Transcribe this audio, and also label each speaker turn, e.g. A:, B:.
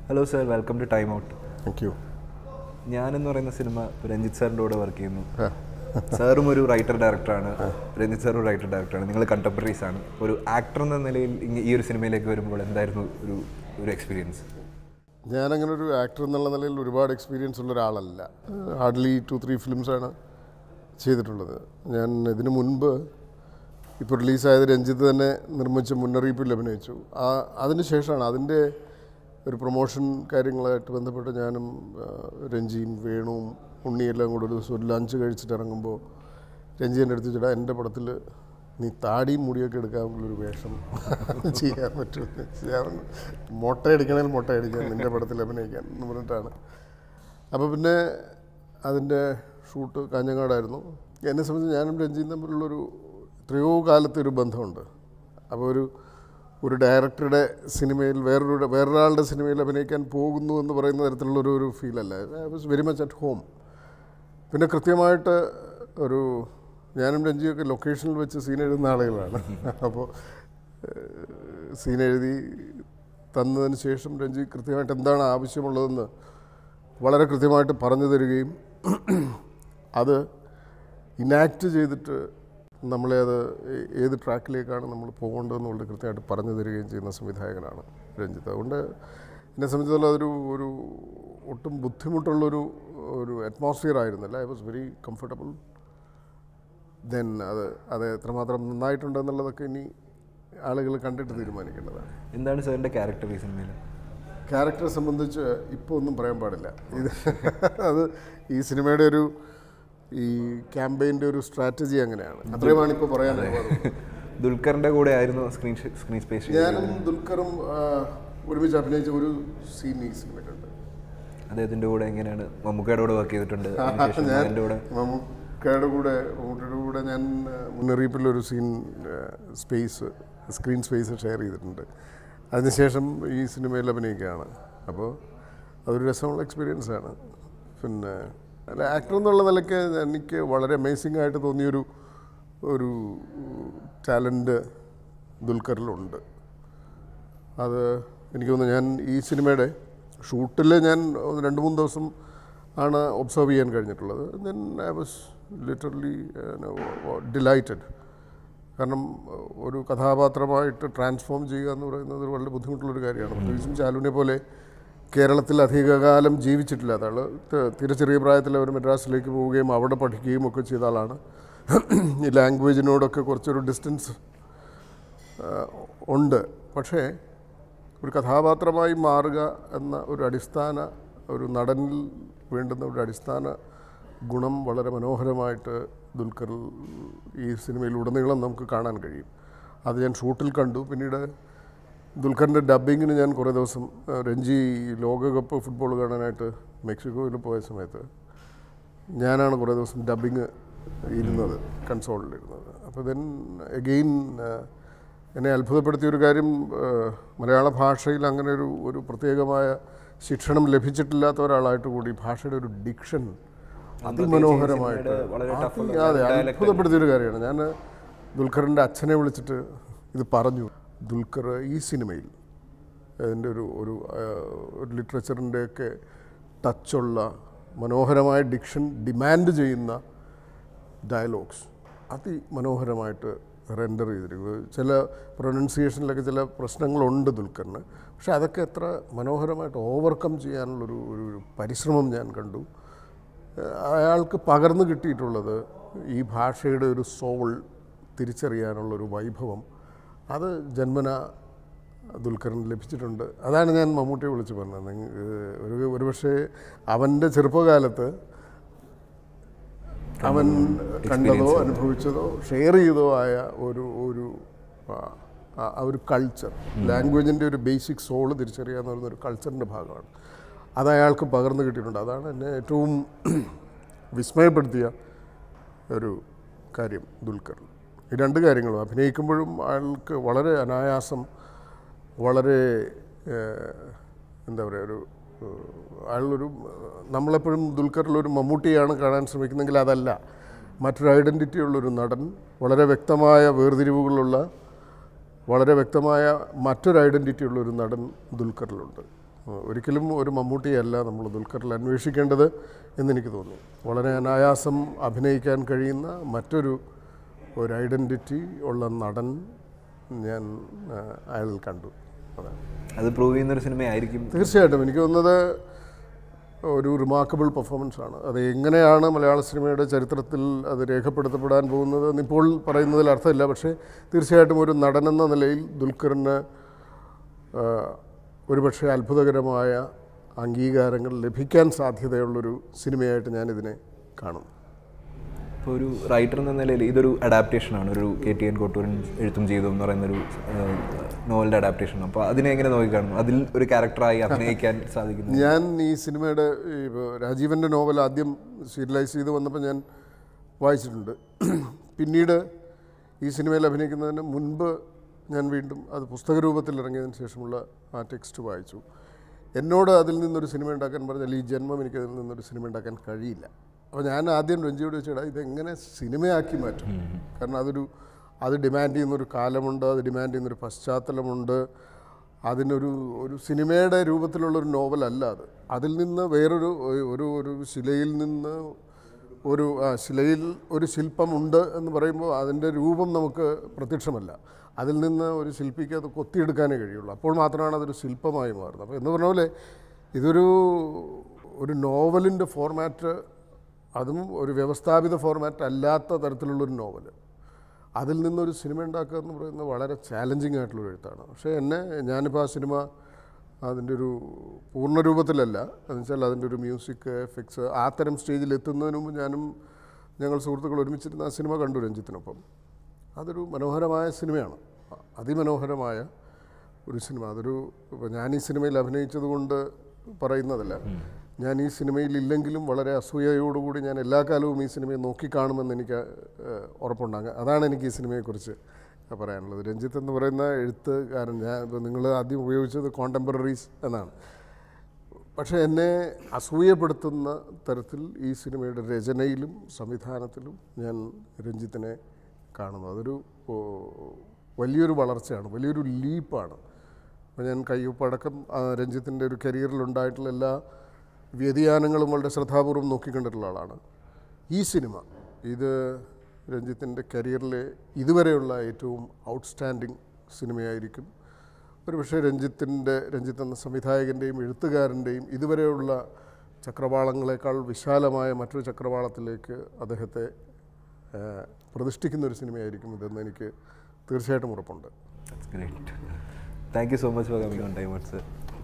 A: Hello sir, welcome to Time Out.
B: Thank you.
A: ഞാനെന്ന് പറയുന്ന cinema Ranjith സാറിൻ്റെ കൂടെ വർക്ക് ചെയ്യുന്നു. സാറും ഒരു റൈറ്റർ ഡയറക്ടറാണ്, രഞ്ജിത്ത് സാറും റൈറ്റർ ഡയറക്ടറാണ്, നിങ്ങൾ കണ്ടംപററീസ് ആണ്. ഒരു ആക്ടർ എന്ന നിലയിൽ ഈ ഒരു സിനിമയിലേക്ക് വരുമ്പോൾ എന്തായിരുന്നു ഒരു എക്സ്പീരിയൻസ്?
B: ഞാനങ്ങനെ ഒരു ആക്ടർ എന്നുള്ള നിലയിൽ ഒരുപാട് എക്സ്പീരിയൻസ് ഉള്ള ഒരാളല്ല. ഹാർഡ്ലി 2-3 ഫിലിംസാണ് ചെയ്തിട്ടുള്ളത്. ഞാൻ ഇതിനു മുൻപ് ഇപ്പോൾ റിലീസായത് രഞ്ജിത്ത് തന്നെ നിർമ്മിച്ച മുന്നറിയിപ്പിൽ അഭിനയിച്ചു. അതിന് ശേഷമാണ് അതിൻ്റെ ഒരു പ്രൊമോഷൻ കാര്യങ്ങളായിട്ട് ബന്ധപ്പെട്ട് ഞാനും രഞ്ജിയും വേണുവും ഉണ്ണിയെല്ലാം കൂടെ ഒരു ദിവസം ഒരു ലഞ്ച് കഴിച്ചിട്ട് ഇറങ്ങുമ്പോൾ രഞ്ജി എൻ്റെ അടുത്ത് ചേട്ടാ, എൻ്റെ പടത്തിൽ നീ താടിയും മുടിയൊക്കെ എടുക്കാനുള്ളൊരു വേഷം ചെയ്യാൻ പറ്റും, മൊട്ടയടിക്കണമെങ്കിൽ മൊട്ടയടിക്കാൻ, നിൻ്റെ പടത്തിൽ അഭിനയിക്കാൻ എന്ന് പറഞ്ഞിട്ടാണ്. അപ്പോൾ പിന്നെ അതിൻ്റെ ഷൂട്ട് കാഞ്ഞങ്ങാടായിരുന്നു. എന്നെ സംബന്ധിച്ച് ഞാനും രഞ്ജിയും തമ്മിലുള്ളൊരു എത്രയോ കാലത്തെ ഒരു ബന്ധമുണ്ട്. അപ്പോൾ ഒരു ഡയറക്ടറുടെ സിനിമയിൽ വേറൊരാളുടെ സിനിമയിൽ അഭിനയിക്കാൻ പോകുന്നു എന്ന് പറയുന്ന തരത്തിലുള്ളൊരു ഫീലല്ല. I was very much at home. പിന്നെ കൃത്യമായിട്ട് ഞാനും രഞ്ജിയൊക്കെ ലൊക്കേഷനിൽ വെച്ച് സീൻ എഴുതുന്ന ആളുകളാണ്. അപ്പോൾ സീൻ എഴുതി തന്നതിന് ശേഷം രഞ്ജി കൃത്യമായിട്ട് എന്താണ് ആവശ്യമുള്ളതെന്ന് വളരെ കൃത്യമായിട്ട് പറഞ്ഞു തരികയും അത് ഇനാക്റ്റ് ചെയ്തിട്ട് നമ്മളെ അത് ഏത് ട്രാക്കിലേക്കാണ് നമ്മൾ പോകേണ്ടതെന്ന് വളരെ കൃത്യമായിട്ട് പറഞ്ഞു തരികയും ചെയ്യുന്ന സംവിധായകനാണ് രഞ്ജിത്ത്. അതുകൊണ്ട് എന്നെ സംബന്ധിച്ചിടത്തോളം ഒരു ഒട്ടും ബുദ്ധിമുട്ടുള്ളൊരു അറ്റ്മോസ്ഫിയർ ആയിരുന്നില്ല. I was very comfortable. Then അത് എത്രമാത്രം നന്നായിട്ടുണ്ടെന്നുള്ളതൊക്കെ ഇനി ആളുകൾ കണ്ടിട്ട് തീരുമാനിക്കേണ്ടതാണ്.
A: എന്താണ് സാറിൻ്റെ ക്യാരക്ടർ ഈ സിനിമയിൽ?
B: ക്യാരക്ടറെ സംബന്ധിച്ച് ഇപ്പോൾ ഒന്നും പറയാൻ പാടില്ല. അത് ഈ സിനിമയുടെ ഈ ക്യാമ്പയിൻ്റെ ഒരു സ്ട്രാറ്റജി അങ്ങനെയാണ്. അത്രയുമാണ് ഇപ്പോൾ പറയാനുള്ളത്.
A: ദുൽഖറിൻ്റെ കൂടെ ആയിരുന്നു സ്ക്രീൻ സ്പേസ്.
B: ഞാനും ദുൽഖറും ഒരുമിച്ച് അഭിനയിച്ച ഒരു സീൻ ഈ സിനിമയിലുണ്ട്.
A: അദ്ദേഹത്തിൻ്റെ കൂടെ എങ്ങനെയാണ്? മമ്മൂക്കയുടെ കൂടെ വർക്ക് ചെയ്തിട്ടുണ്ട്.
B: മമ്മൂക്കയുടെ കൂടെ ഞാൻ മുന്നറിയിപ്പിലൊരു സീൻ സ്ക്രീൻ സ്പേസ് ഷെയർ ചെയ്തിട്ടുണ്ട്. അതിനുശേഷം ഈ സിനിമയിൽ അഭിനയിക്കുകയാണ്. അപ്പോൾ അതൊരു രസമുള്ള എക്സ്പീരിയൻസാണ്. പിന്നെ ആക്ടർ എന്നുള്ള നിലയ്ക്ക് എനിക്ക് വളരെ അമേസിംഗ് ആയിട്ട് തോന്നിയൊരു ടാലൻറ്റ് ദുൽഖറിലുണ്ട്. അത് എനിക്ക് തോന്നുന്നു ഞാൻ ഈ സിനിമയുടെ ഷൂട്ടിൽ ഞാൻ 2-3 ദിവസം ആണ് ഒബ്സർവ് ചെയ്യാൻ കഴിഞ്ഞിട്ടുള്ളത്. Then I was literally delighted. കാരണം ഒരു കഥാപാത്രമായിട്ട് ട്രാൻസ്ഫോം ചെയ്യുക എന്ന് പറയുന്നത് വളരെ ബുദ്ധിമുട്ടുള്ളൊരു കാര്യമാണ്. പ്രത്യേകിച്ചും ചാലുവിനെ പോലെ കേരളത്തിൽ അധികകാലം ജീവിച്ചിട്ടില്ലാത്ത ആൾ. തീരെ ചെറിയ പ്രായത്തിൽ അവർ മദ്രാസിലേക്ക് പോവുകയും അവിടെ പഠിക്കുകയും ഒക്കെ ചെയ്ത ആളാണ്. ഈ ലാംഗ്വേജിനോടൊക്കെ കുറച്ചൊരു ഡിസ്റ്റൻസ് ഉണ്ട്. പക്ഷേ ഒരു കഥാപാത്രമായി മാറുക എന്ന ഒരു നടനിൽ വേണ്ടുന്ന ഒരു അടിസ്ഥാന ഗുണം വളരെ മനോഹരമായിട്ട് ദുൽഖർ ഈ സിനിമയിലുടനീളം നമുക്ക് കാണാൻ കഴിയും. അത് ഞാൻ ഷൂട്ടിൽ കണ്ടു. പിന്നീട് ദുൽഖറിൻ്റെ ഡബ്ബിങ്ങിന് ഞാൻ കുറേ ദിവസം രഞ്ജി ലോകകപ്പ് ഫുട്ബോൾ കാണാനായിട്ട് മെക്സിക്കോയിൽ പോയ സമയത്ത് ഞാനാണ് കുറേ ദിവസം ഡബ്ബിങ് കൺസോളിലിരുന്നത്. അപ്പോൾ ദെൻ എഗെയിൻ എന്നെ അത്ഭുതപ്പെടുത്തിയൊരു കാര്യം, മലയാള ഭാഷയിൽ അങ്ങനെ ഒരു പ്രത്യേകമായ ശിക്ഷണം ലഭിച്ചിട്ടില്ലാത്ത ഒരാളായിട്ട് കൂടി ഭാഷയുടെ ഒരു ഡിക്ഷൻ അതിമനോഹരമായിട്ട് അത്ഭുതപ്പെടുത്തിയൊരു കാര്യമാണ്. ഞാൻ ദുൽഖറിൻ്റെ അച്ഛനെ വിളിച്ചിട്ട് ഇത് പറഞ്ഞു. ദുൽഖർ ഈ സിനിമയിൽ അതിൻ്റെ ഒരു ലിറ്ററേച്ചറിൻ്റെയൊക്കെ ടച്ചുള്ള മനോഹരമായ ഡിക്ഷൻ ഡിമാൻഡ് ചെയ്യുന്ന ഡയലോഗ്സ് മനോഹരമായിട്ട് റെൻഡർ ചെയ്തിരിക്കുന്നത്. ചില പ്രൊനൗൺസിയേഷനിലൊക്കെ ചില പ്രശ്നങ്ങളുണ്ട് ദുൽഖറിന്. പക്ഷേ അതൊക്കെ എത്ര മനോഹരമായിട്ട് ഓവർകം ചെയ്യാനുള്ളൊരു പരിശ്രമം ഞാൻ കണ്ടു. അയാൾക്ക് പകർന്നു കിട്ടിയിട്ടുള്ളത് ഈ ഭാഷയുടെ ഒരു സോൾ തിരിച്ചറിയാനുള്ളൊരു വൈഭവം അത് ജന്മന ദുൽഖറിന് ലഭിച്ചിട്ടുണ്ട്. അതാണ് ഞാൻ മമ്മൂട്ടിയെ വിളിച്ച് പറഞ്ഞത്. ഒരുപക്ഷെ അവൻ്റെ ചെറുപ്പകാലത്ത് അവൻ കണ്ടതോ അനുഭവിച്ചതോ ഷെയർ ചെയ്തോ ആയ ഒരു കൾച്ചർ, ലാംഗ്വേജിൻ്റെ ഒരു ബേസിക് സോള് തിരിച്ചറിയുക എന്ന് പറയുന്ന ഒരു കൾച്ചറിൻ്റെ ഭാഗമാണ്. അത് അയാൾക്ക് പകർന്നു കിട്ടിയിട്ടുണ്ട്. അതാണ് എന്നെ ഏറ്റവും വിസ്മയപ്പെടുത്തിയ ഒരു കാര്യം ദുൽഖർ. ഈ 2 കാര്യങ്ങളും അഭിനയിക്കുമ്പോഴും അയാൾക്ക് വളരെ അനായാസം, വളരെ എന്താ പറയുക, അയാളൊരു നമ്മളെപ്പോഴും ദുൽഖറിലൊരു മമ്മൂട്ടിയാണ് കാണാൻ ശ്രമിക്കുന്നെങ്കിൽ അതല്ല. മറ്റൊരു ഐഡൻറ്റിറ്റി ഉള്ളൊരു നടൻ, വളരെ വ്യക്തമായ വേർതിരിവുകളുള്ള വളരെ വ്യക്തമായ മറ്റൊരു ഐഡൻറ്റിറ്റി ഉള്ളൊരു നടൻ ദുൽഖറിലുണ്ട്. ഒരിക്കലും ഒരു മമ്മൂട്ടിയല്ല നമ്മൾ ദുൽഖറിൽ അന്വേഷിക്കേണ്ടത് എന്നെനിക്ക് തോന്നി. വളരെ അനായാസം അഭിനയിക്കാൻ കഴിയുന്ന മറ്റൊരു ഐഡൻറ്റിറ്റി ഉള്ള നടൻ ഞാൻ അയാൾ കണ്ടു.
A: അത് പ്രൂവ് ചെയ്യുന്നൊരു സിനിമയായിരിക്കും
B: തീർച്ചയായിട്ടും. എനിക്ക് തോന്നുന്നത് ഒരു റിമാർക്കബിൾ പെർഫോമൻസാണ്. അത് എങ്ങനെയാണ് മലയാള സിനിമയുടെ ചരിത്രത്തിൽ അത് രേഖപ്പെടുത്തപ്പെടാൻ പോകുന്നത് എന്നിപ്പോൾ പറയുന്നതിൽ അർത്ഥമില്ല. പക്ഷേ തീർച്ചയായിട്ടും ഒരു നടനെന്ന നിലയിൽ ദുൽഖറിന് ഒരുപക്ഷെ അത്ഭുതകരമായ അംഗീകാരങ്ങൾ ലഭിക്കാൻ സാധ്യതയുള്ളൊരു സിനിമയായിട്ട് ഞാനിതിനെ കാണുന്നു.
A: ഇപ്പോൾ ഒരു റൈറ്റർ എന്ന നിലയിൽ ഇതൊരു അഡാപ്റ്റേഷനാണ്, ഒരു KTN കോട്ടൂരൻ എഴുത്തും ചെയ്തു എന്ന് പറയുന്നൊരു നോവലിൻ്റെ അഡാപ്റ്റേഷൻ. അപ്പോൾ അതിനെ എങ്ങനെ നോക്കിക്കാണുന്നു? അതിൽ ഒരു ക്യാരക്ടറായി അഭിനയിക്കാൻ സാധിക്കുന്നു?
B: ഞാൻ ഈ സിനിമയുടെ രാജീവൻ്റെ നോവൽ ആദ്യം സീരിയലൈസ് ചെയ്ത് വന്നപ്പോൾ ഞാൻ വായിച്ചിട്ടുണ്ട്. പിന്നീട് ഈ സിനിമയിൽ അഭിനയിക്കുന്നതിന് മുൻപ് ഞാൻ വീണ്ടും അത് പുസ്തക രൂപത്തിൽ ഇറങ്ങിയതിന് ശേഷമുള്ള ആ ടെക്സ്റ്റ് വായിച്ചു. എന്നോട് അതിൽ നിന്നൊരു സിനിമ ഉണ്ടാക്കാൻ പറഞ്ഞാൽ ഈ ജന്മം എനിക്ക് അതിൽ നിന്നൊരു സിനിമ ഉണ്ടാക്കാൻ കഴിയില്ല. അപ്പോൾ ഞാൻ ആദ്യം രഞ്ജിയോട് ചോദിച്ചാൽ ഇതെങ്ങനെ സിനിമയാക്കി മാറ്റും? കാരണം അത് ഡിമാൻഡ് ചെയ്യുന്നൊരു കാലമുണ്ട്, അത് ഡിമാൻഡ് ചെയ്യുന്നൊരു പശ്ചാത്തലമുണ്ട്. അതിനൊരു സിനിമയുടെ രൂപത്തിലുള്ളൊരു നോവലല്ല അത്. അതിൽ നിന്ന് വേറൊരു ഒരു ശിലയിൽ നിന്ന് ശിലയിൽ ഒരു ശില്പമുണ്ട് എന്ന് പറയുമ്പോൾ അതിൻ്റെ രൂപം നമുക്ക് പ്രത്യക്ഷമല്ല. അതിൽ നിന്ന് ഒരു ശില്പിക്ക് അത് കൊത്തിയെടുക്കാനേ കഴിയുള്ളൂ. അപ്പോൾ മാത്രമാണ് അതൊരു ശില്പമായി മാറുന്നത്. അപ്പോൾ എന്ന് പറഞ്ഞ പോലെ ഒരു നോവലിൻ്റെ ഫോർമാറ്റ്, അതും ഒരു വ്യവസ്ഥാപിത ഫോർമാറ്റ് അല്ലാത്ത തരത്തിലുള്ളൊരു നോവൽ, അതിൽ നിന്നൊരു സിനിമ ഉണ്ടാക്കുക എന്ന് പറയുന്നത് വളരെ ചാലഞ്ചിങ് ആയിട്ടുള്ളൊരു എഴുത്താണ്. പക്ഷേ ഞാനിപ്പോൾ ആ സിനിമ അതിൻ്റെ ഒരു പൂർണ്ണരൂപത്തിലല്ല, എന്ന് വെച്ചാൽ അതിൻ്റെ ഒരു മ്യൂസിക് എഫക്ട്സ് ആ തരം സ്റ്റേജിൽ എത്തുന്നതിന് മുമ്പ് ഞങ്ങൾ സുഹൃത്തുക്കൾ ഒരുമിച്ചിരുന്ന ആ സിനിമ കണ്ടു രഞ്ജിത്തിനൊപ്പം. അതൊരു മനോഹരമായ സിനിമയാണ്, അതിമനോഹരമായ ഒരു സിനിമ. ഇപ്പോൾ ഞാൻ ഈ സിനിമയിൽ അഭിനയിച്ചത് കൊണ്ട് പറയുന്നതല്ല. ഞാൻ ഈ സിനിമയിൽ ഇല്ലെങ്കിലും വളരെ അസൂയയോടുകൂടി ഞാൻ എല്ലാ കാലവും ഈ സിനിമയെ നോക്കിക്കാണുമെന്ന് എനിക്ക് ഉറപ്പുണ്ടാകും. അതാണ് എനിക്ക് ഈ സിനിമയെക്കുറിച്ച് പറയാനുള്ളത്. രഞ്ജിത്ത് എന്ന് പറയുന്ന എഴുത്തുകാരൻ, ഇപ്പോൾ നിങ്ങൾ ആദ്യം ഉപയോഗിച്ചത് കോണ്ടംപററീസ് എന്നാണ്. പക്ഷേ എന്നെ അസൂയപ്പെടുത്തുന്ന തരത്തിൽ ഈ സിനിമയുടെ രചനയിലും സംവിധാനത്തിലും ഞാൻ രഞ്ജിത്തിനെ കാണുന്നു. അതൊരു വലിയൊരു വളർച്ചയാണ്, വലിയൊരു ലീപ്പാണ്. അപ്പോൾ ഞാൻ കയ്യൊപ്പടക്കം രഞ്ജിത്തിൻ്റെ ഒരു കരിയറിലുണ്ടായിട്ടുള്ള എല്ലാ വ്യതിയാനങ്ങളും വളരെ ശ്രദ്ധാപൂർവം നോക്കിക്കണ്ടിട്ടുള്ള ആളാണ്. ഈ സിനിമ ഇത് രഞ്ജിത്തിൻ്റെ കരിയറിലെ ഇതുവരെയുള്ള ഏറ്റവും ഔട്ട്സ്റ്റാൻഡിങ് സിനിമയായിരിക്കും. ഒരുപക്ഷെ രഞ്ജിത്ത് എന്ന സംവിധായകൻ്റെയും എഴുത്തുകാരൻ്റെയും ഇതുവരെയുള്ള ചക്രവാളങ്ങളെക്കാൾ വിശാലമായ മറ്റൊരു ചക്രവാളത്തിലേക്ക് അദ്ദേഹത്തെ പ്രതിഷ്ഠിക്കുന്ന ഒരു സിനിമയായിരിക്കും ഇതെന്ന് എനിക്ക് തീർച്ചയായിട്ടും ഉറപ്പുണ്ട്.
A: That's great. Thank you so much for coming on Time Out, sir.